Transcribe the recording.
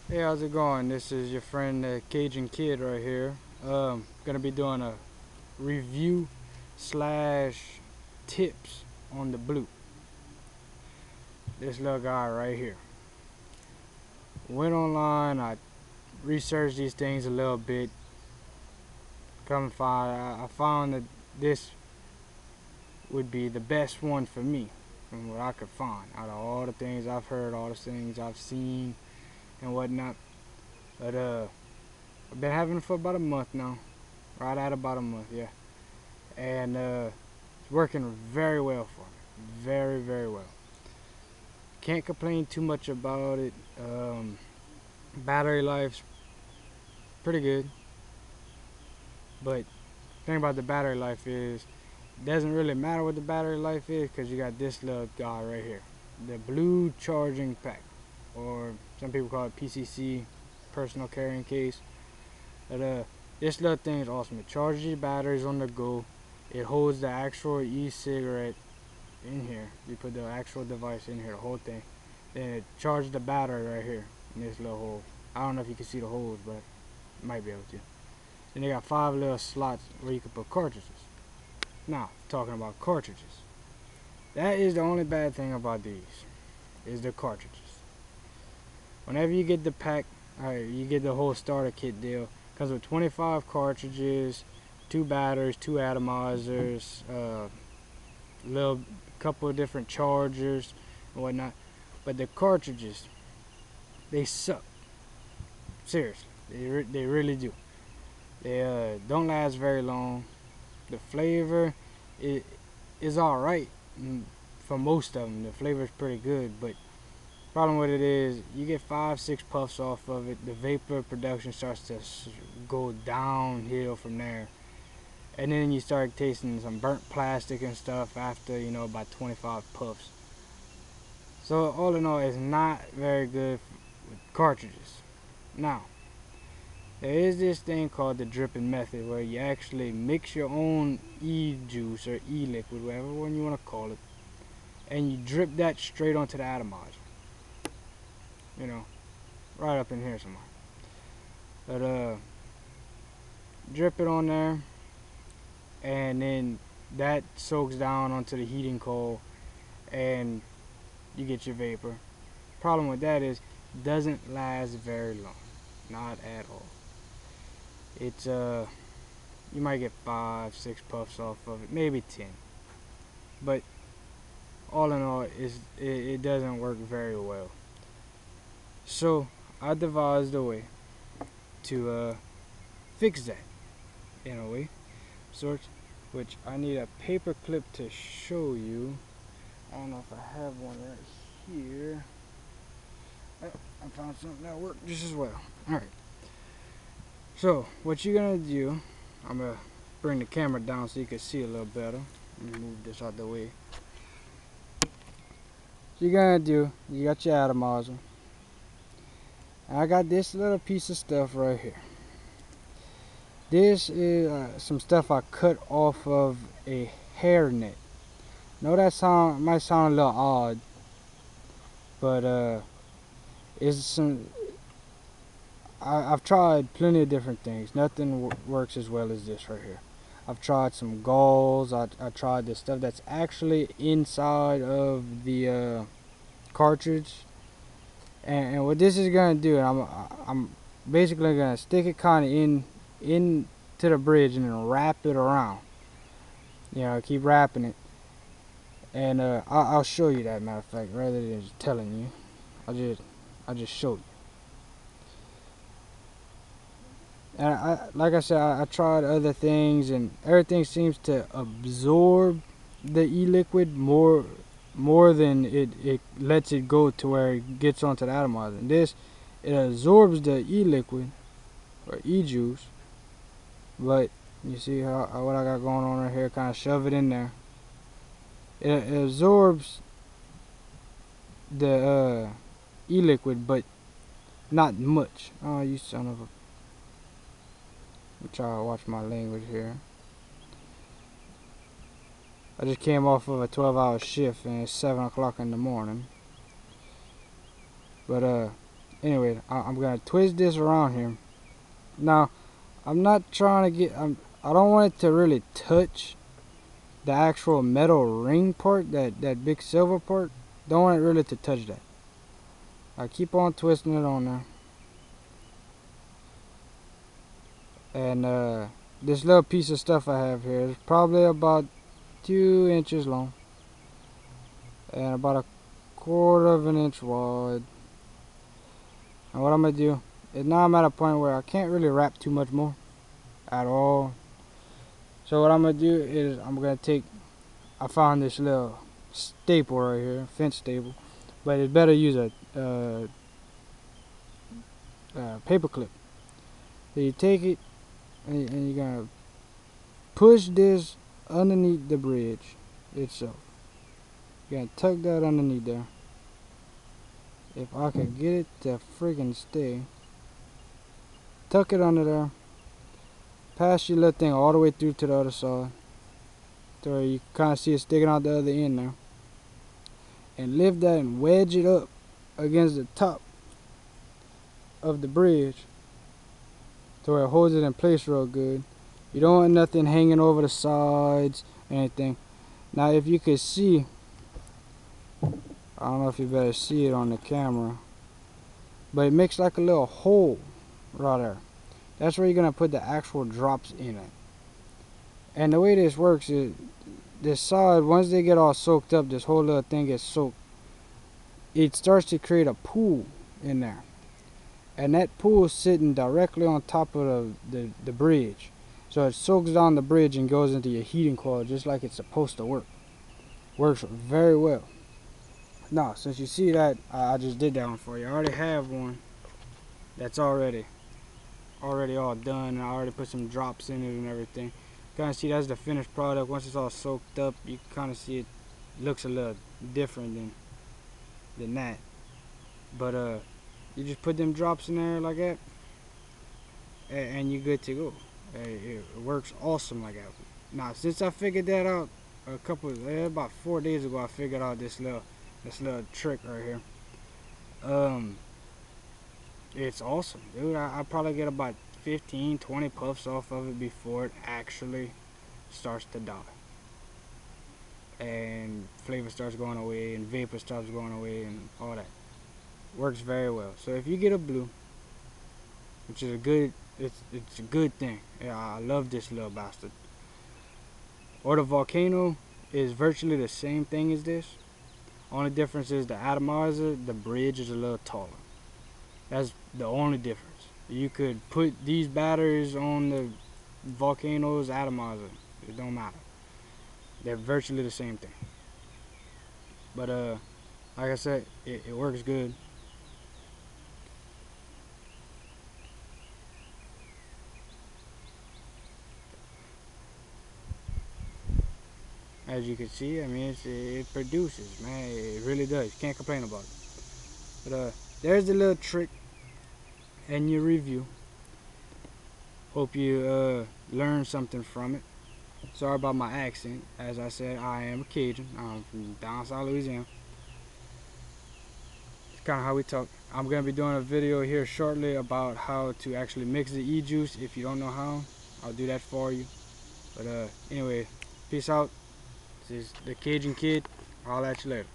Hey, how's it going? This is your friend Cajun Kid right here. Gonna be doing a review slash tips on the blue. This little guy right here. Went online, I researched these things a little bit. I found that this would be the best one for me from what I could find out of all the things I've heard, all the things I've seen and whatnot. But I've been having it for about a month now. Right at about a month, yeah. And it's working very well for me. Very, very well. Can't complain too much about it. Battery life's pretty good. But the thing about the battery life is it doesn't really matter what the battery life is because you got this little guy right here. The blue charging pack. Or some people call it PCC, personal carrying case. But this little thing is awesome. It charges your batteries on the go. It holds the actual e-cigarette in here. You put the actual device in here, the whole thing. Then it charges the battery right here in this little hole. I don't know if you can see the holes, but you might be able to. Then they got 5 little slots where you can put cartridges. Now, talking about cartridges. That is the only bad thing about these, is the cartridges. Whenever you get the pack, you get the whole starter kit deal. Comes with 25 cartridges, 2 batteries, 2 atomizers, little couple of different chargers and whatnot. But the cartridges, they suck. Seriously, they really do. They don't last very long. The flavor is all right for most of them. The flavor is pretty good, but problem with it is you get 5-6 puffs off of it. The vapor production starts to go downhill from there, and then you start tasting some burnt plastic and stuff after about 25 puffs. So all in all, it's not very good with cartridges. Now, there is this thing called the dripping method where you actually mix your own e-juice or e-liquid, whatever one you want to call it, and you drip that straight onto the atomizer. Right up in here somewhere. But drip it on there, and then that soaks down onto the heating coil, and you get your vapor. Problem with that is it doesn't last very long, not at all. It's you might get 5-6 puffs off of it, maybe 10, but all in all, it doesn't work very well. So I devised a way to fix that in a way, sorts, which I need a paper clip to show you. I don't know if I have one right here. Oh, I found something that worked just as well. Alright. So, what you're going to do, I'm going to bring the camera down so you can see a little better. Let me move this out the way. So you're going to do, you got your atomizer. I got this little piece of stuff right here. This is some stuff I cut off of a hairnet. Know that might sound a little odd, but it's some. I've tried plenty of different things. Nothing works as well as this right here. I've tried some galls. I tried the stuff that's actually inside of the cartridge. And what this is gonna do, I'm basically gonna stick it kind of into the bridge and then wrap it around. Keep wrapping it, and I'll show you that. Matter of fact, rather than just telling you, I'll just show you. And like I said, I tried other things, and everything seems to absorb the e-liquid more than it lets it go to where it gets onto the atomizer. And this, it absorbs the e-liquid or e-juice, but you see what I got going on right here, kind of shove it in there. It absorbs the e-liquid, but not much. Oh, you son of a... I'm trying to watch my language here. I just came off of a 12-hour shift and it's 7 o'clock in the morning. But anyway, I'm gonna twist this around here. Now, I'm not trying to I don't want it to really touch the actual metal ring part, that big silver part. Don't want it really to touch that. I keep on twisting it on there. And this little piece of stuff I have here is probably about 2 inches long and about a quarter of an inch wide. And what I'm gonna do is, now I'm at a point where I can't really wrap too much more at all. So what I'm gonna do is I found this little staple right here, fence staple, but it's better to use a paper clip. So you take it and you're gonna push this underneath the bridge itself. You're gonna tuck that underneath there. If I could get it to freaking stay, tuck it under there, pass your little thing all the way through to the other side, to where you kind of see it sticking out the other end now, and lift that and wedge it up against the top of the bridge to where it holds it in place real good. You don't want nothing hanging over the sides or anything. Now if you could see, I don't know if you better see it on the camera, but it makes like a little hole right there. That's where you're gonna put the actual drops in it. And the way this works is, this side, once they get all soaked up, this whole little thing gets soaked, it starts to create a pool in there. And that pool is sitting directly on top of the bridge. So it soaks down the bridge and goes into your heating coil just like it's supposed to work. Works very well. Now, since you see that, I just did that one for you. I already have one that's already all done, and I already put some drops in it and everything. Kind of see that's the finished product. Once it's all soaked up, you kind of see it looks a little different than that. But you just put them drops in there like that, and you're good to go. It works awesome like that. Now, since I figured that out about 4 days ago, I figured out this little trick right here. It's awesome, dude. I probably get about 15-20 puffs off of it before it actually starts to die, and flavor starts going away and vapor starts going away and all that. Works very well. So if you get a blue, which is it's a good thing. Yeah, I love this little bastard. Or the volcano is virtually the same thing as this. Only difference is the atomizer, the bridge is a little taller. That's the only difference. You could put these batteries on the volcano's atomizer. It don't matter. They're virtually the same thing. But like I said, it works good. As you can see, I mean, it produces, man. It really does. Can't complain about it. But there's the little trick and your review. Hope you learned something from it. Sorry about my accent. As I said, I am a Cajun. I'm from down south Louisiana. It's kind of how we talk. I'm going to be doing a video here shortly about how to actually mix the e-juice. If you don't know how, I'll do that for you. But anyway, peace out. This is the Cajun Kid. I'll at you later.